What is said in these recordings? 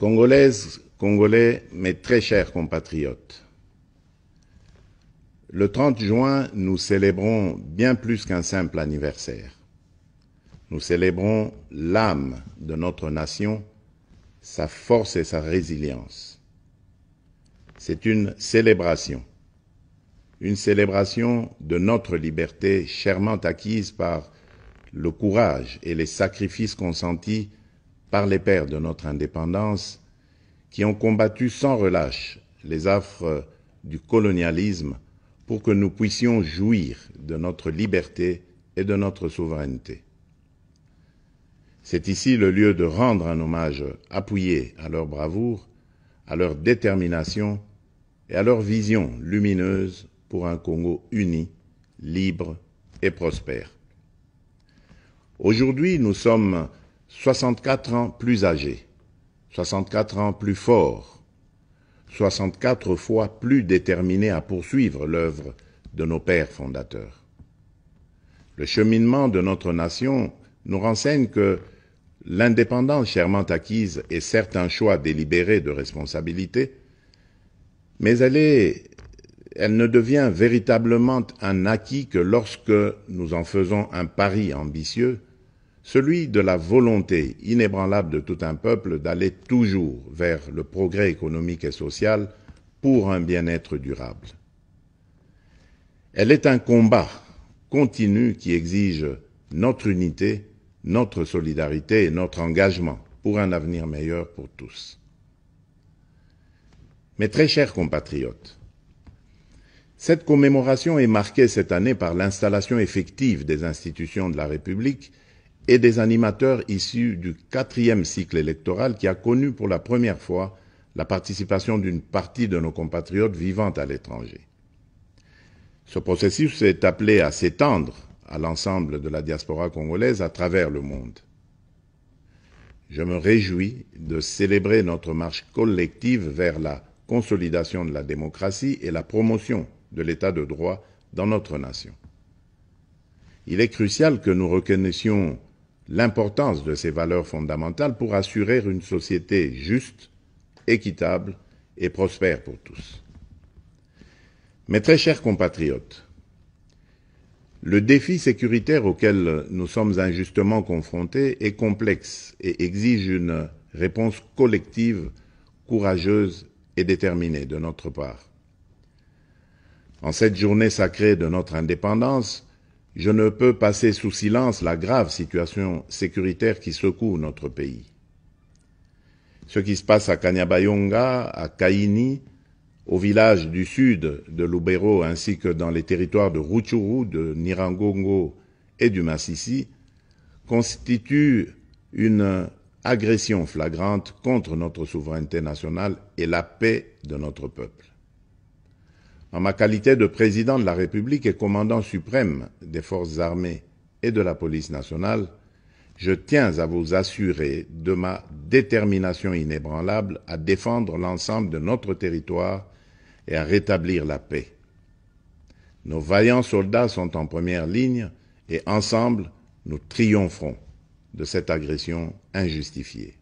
Congolaises, Congolais, mes très chers compatriotes, le 30 juin, nous célébrons bien plus qu'un simple anniversaire. Nous célébrons l'âme de notre nation, sa force et sa résilience. C'est une célébration de notre liberté chèrement acquise par le courage et les sacrifices consentis par les pères de notre indépendance qui ont combattu sans relâche les affres du colonialisme pour que nous puissions jouir de notre liberté et de notre souveraineté. C'est ici le lieu de rendre un hommage appuyé à leur bravoure, à leur détermination et à leur vision lumineuse pour un Congo uni, libre et prospère. Aujourd'hui, nous sommes 64 ans plus âgés, 64 ans plus forts, 64 fois plus déterminés à poursuivre l'œuvre de nos pères fondateurs. Le cheminement de notre nation nous renseigne que l'indépendance chèrement acquise est certes un choix délibéré de responsabilité, mais elle ne devient véritablement un acquis que lorsque nous en faisons un pari ambitieux, celui de la volonté inébranlable de tout un peuple d'aller toujours vers le progrès économique et social pour un bien-être durable. Elle est un combat continu qui exige notre unité, notre solidarité et notre engagement pour un avenir meilleur pour tous. Mes très chers compatriotes, cette commémoration est marquée cette année par l'installation effective des institutions de la République et des animateurs issus du 4e cycle électoral qui a connu pour la première fois la participation d'une partie de nos compatriotes vivant à l'étranger. Ce processus est appelé à s'étendre à l'ensemble de la diaspora congolaise à travers le monde. Je me réjouis de célébrer notre marche collective vers la consolidation de la démocratie et la promotion de l'état de droit dans notre nation. Il est crucial que nous reconnaissions l'importance de ces valeurs fondamentales pour assurer une société juste, équitable et prospère pour tous. Mes très chers compatriotes, le défi sécuritaire auquel nous sommes injustement confrontés est complexe et exige une réponse collective, courageuse et déterminée de notre part. En cette journée sacrée de notre indépendance, je ne peux passer sous silence la grave situation sécuritaire qui secoue notre pays. Ce qui se passe à Kanyabayonga, à Kaini, au village du sud de Lubero ainsi que dans les territoires de Rutshuru, de Nyiragongo et du Masisi, constitue une agression flagrante contre notre souveraineté nationale et la paix de notre peuple. En ma qualité de président de la République et commandant suprême des forces armées et de la police nationale, je tiens à vous assurer de ma détermination inébranlable à défendre l'ensemble de notre territoire et à rétablir la paix. Nos vaillants soldats sont en première ligne et ensemble, nous triompherons de cette agression injustifiée.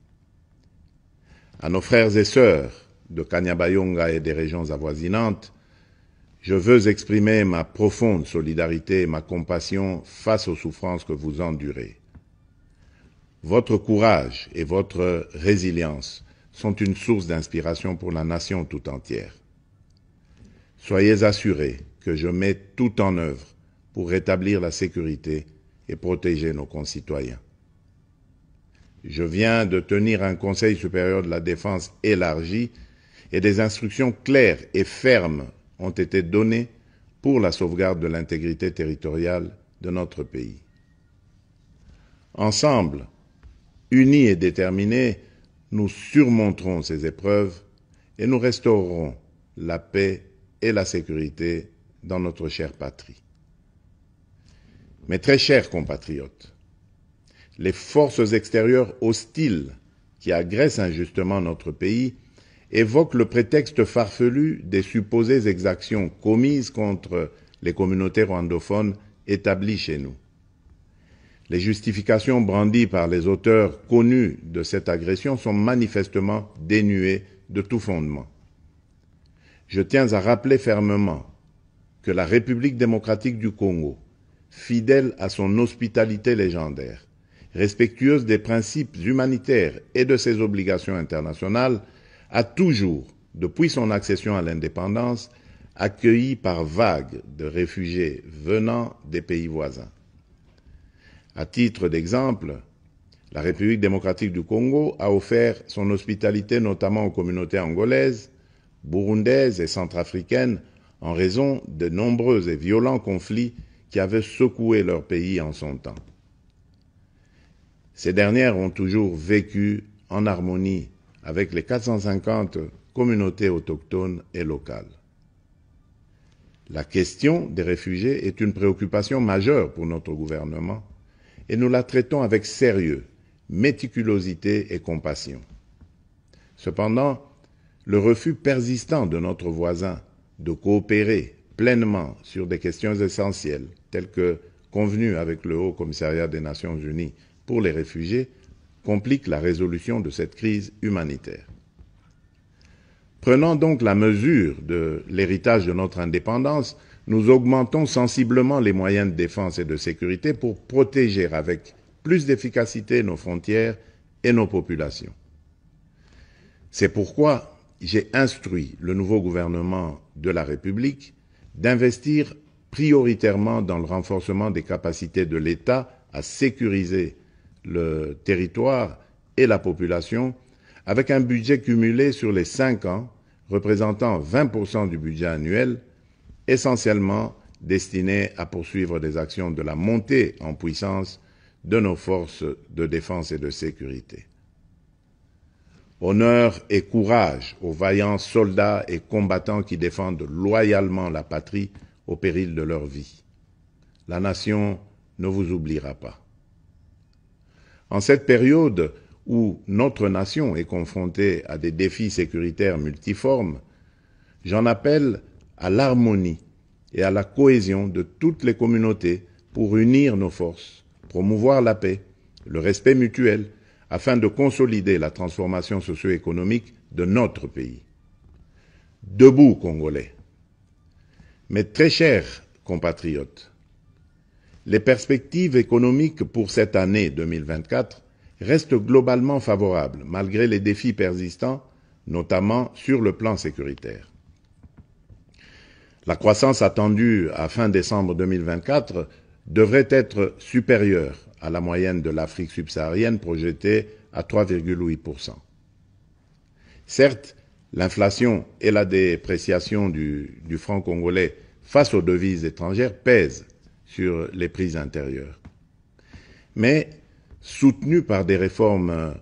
À nos frères et sœurs de Kanyabayonga et des régions avoisinantes, je veux exprimer ma profonde solidarité et ma compassion face aux souffrances que vous endurez. Votre courage et votre résilience sont une source d'inspiration pour la nation tout entière. Soyez assurés que je mets tout en œuvre pour rétablir la sécurité et protéger nos concitoyens. Je viens de tenir un Conseil supérieur de la défense élargi et des instructions claires et fermes ont été données pour la sauvegarde de l'intégrité territoriale de notre pays. Ensemble, unis et déterminés, nous surmonterons ces épreuves et nous restaurerons la paix et la sécurité dans notre chère patrie. Mes très chers compatriotes, les forces extérieures hostiles qui agressent injustement notre pays évoquent le prétexte farfelu des supposées exactions commises contre les communautés rwandophones établies chez nous. Les justifications brandies par les auteurs connus de cette agression sont manifestement dénuées de tout fondement. Je tiens à rappeler fermement que la République démocratique du Congo, fidèle à son hospitalité légendaire, respectueuse des principes humanitaires et de ses obligations internationales, a toujours, depuis son accession à l'indépendance, accueilli par vagues de réfugiés venant des pays voisins. À titre d'exemple, la République démocratique du Congo a offert son hospitalité notamment aux communautés angolaises, burundaises et centrafricaines en raison de nombreux et violents conflits qui avaient secoué leur pays en son temps. Ces dernières ont toujours vécu en harmonie avec les 450 communautés autochtones et locales. La question des réfugiés est une préoccupation majeure pour notre gouvernement et nous la traitons avec sérieux, méticulosité et compassion. Cependant, le refus persistant de notre voisin de coopérer pleinement sur des questions essentielles, telles que convenues avec le Haut Commissariat des Nations Unies pour les réfugiés, complique la résolution de cette crise humanitaire. Prenant donc la mesure de l'héritage de notre indépendance, nous augmentons sensiblement les moyens de défense et de sécurité pour protéger avec plus d'efficacité nos frontières et nos populations. C'est pourquoi j'ai instruit le nouveau gouvernement de la République d'investir prioritairement dans le renforcement des capacités de l'État à sécuriser le territoire et la population, avec un budget cumulé sur les 5 ans représentant 20% du budget annuel, essentiellement destiné à poursuivre des actions de la montée en puissance de nos forces de défense et de sécurité. Honneur et courage aux vaillants soldats et combattants qui défendent loyalement la patrie au péril de leur vie. La nation ne vous oubliera pas. En cette période où notre nation est confrontée à des défis sécuritaires multiformes, j'en appelle à l'harmonie et à la cohésion de toutes les communautés pour unir nos forces, promouvoir la paix, le respect mutuel, afin de consolider la transformation socio-économique de notre pays. Debout, Congolais. Mes très chers compatriotes, les perspectives économiques pour cette année 2024 restent globalement favorables, malgré les défis persistants, notamment sur le plan sécuritaire. La croissance attendue à fin décembre 2024 devrait être supérieure à la moyenne de l'Afrique subsaharienne projetée à 3,8%. Certes, l'inflation et la dépréciation du franc congolais face aux devises étrangères pèsent sur les prix intérieurs. Mais, soutenus par des réformes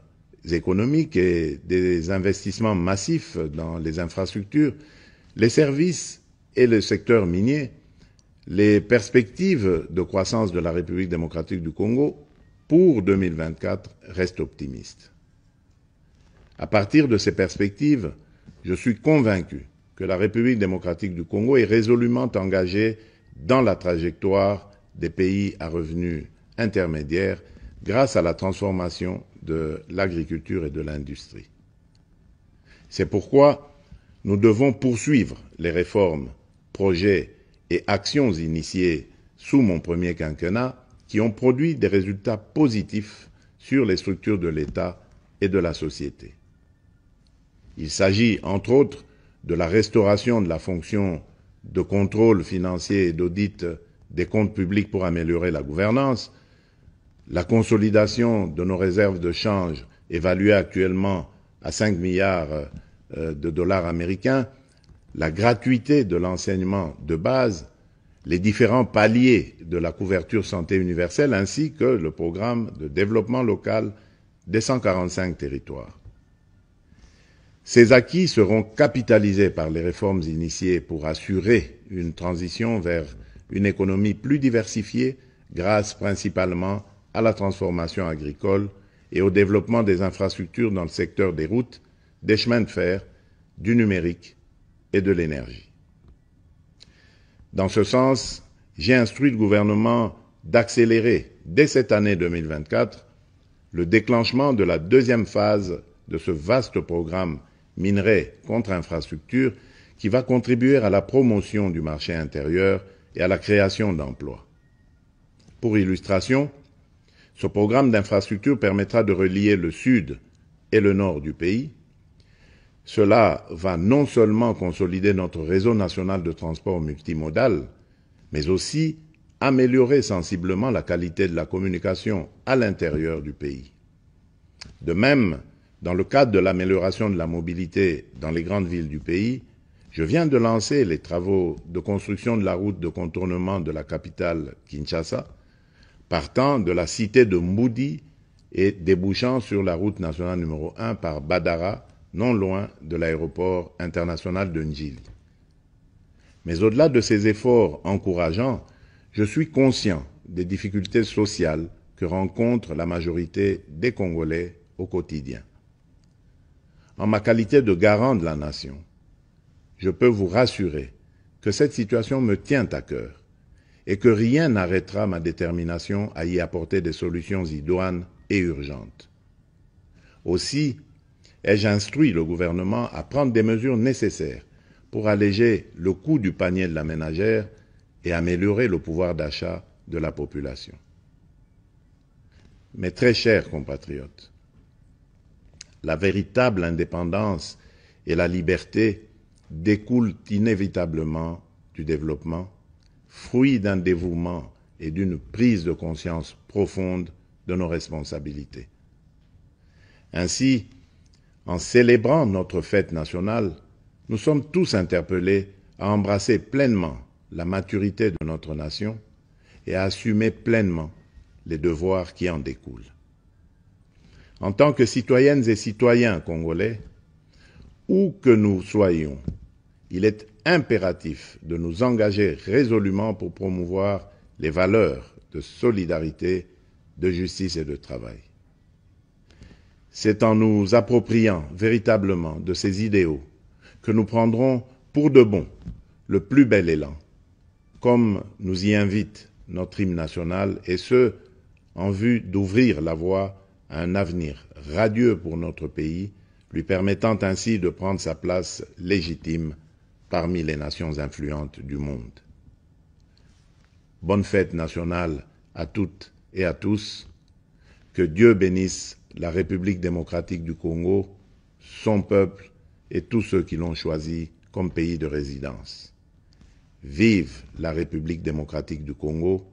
économiques et des investissements massifs dans les infrastructures, les services et le secteur minier, les perspectives de croissance de la République démocratique du Congo pour 2024 restent optimistes. À partir de ces perspectives, je suis convaincu que la République démocratique du Congo est résolument engagée dans la trajectoire des pays à revenus intermédiaires grâce à la transformation de l'agriculture et de l'industrie. C'est pourquoi nous devons poursuivre les réformes, projets et actions initiées sous mon premier quinquennat qui ont produit des résultats positifs sur les structures de l'État et de la société. Il s'agit, entre autres, de la restauration de la fonction de contrôle financier et d'audit des comptes publics pour améliorer la gouvernance, la consolidation de nos réserves de change évaluées actuellement à 5 milliards de dollars américains, la gratuité de l'enseignement de base, les différents paliers de la couverture santé universelle ainsi que le programme de développement local des 145 territoires. Ces acquis seront capitalisés par les réformes initiées pour assurer une transition vers une économie plus diversifiée grâce principalement à la transformation agricole et au développement des infrastructures dans le secteur des routes, des chemins de fer, du numérique et de l'énergie. Dans ce sens, j'ai instruit le gouvernement d'accélérer dès cette année 2024, le déclenchement de la deuxième phase de ce vaste programme minerai contre infrastructure qui va contribuer à la promotion du marché intérieur et à la création d'emplois. Pour illustration, ce programme d'infrastructure permettra de relier le sud et le nord du pays. Cela va non seulement consolider notre réseau national de transport multimodal, mais aussi améliorer sensiblement la qualité de la communication à l'intérieur du pays. De même, dans le cadre de l'amélioration de la mobilité dans les grandes villes du pays, je viens de lancer les travaux de construction de la route de contournement de la capitale Kinshasa, partant de la cité de Mboudi et débouchant sur la route nationale numéro 1 par Badara, non loin de l'aéroport international de Njili. Mais au-delà de ces efforts encourageants, je suis conscient des difficultés sociales que rencontre la majorité des Congolais au quotidien. En ma qualité de garant de la nation, je peux vous rassurer que cette situation me tient à cœur et que rien n'arrêtera ma détermination à y apporter des solutions idoines et urgentes. Aussi, ai-je instruit le gouvernement à prendre des mesures nécessaires pour alléger le coût du panier de la ménagère et améliorer le pouvoir d'achat de la population. Mes très chers compatriotes, la véritable indépendance et la liberté découlent inévitablement du développement, fruit d'un dévouement et d'une prise de conscience profonde de nos responsabilités. Ainsi, en célébrant notre fête nationale, nous sommes tous interpellés à embrasser pleinement la maturité de notre nation et à assumer pleinement les devoirs qui en découlent. En tant que citoyennes et citoyens congolais, où que nous soyons, il est impératif de nous engager résolument pour promouvoir les valeurs de solidarité, de justice et de travail. C'est en nous appropriant véritablement de ces idéaux que nous prendrons pour de bon le plus bel élan, comme nous y invite notre hymne national, et ce, en vue d'ouvrir la voie à un avenir radieux pour notre pays, lui permettant ainsi de prendre sa place légitime parmi les nations influentes du monde. Bonne fête nationale à toutes et à tous. Que Dieu bénisse la République démocratique du Congo, son peuple et tous ceux qui l'ont choisi comme pays de résidence. Vive la République démocratique du Congo,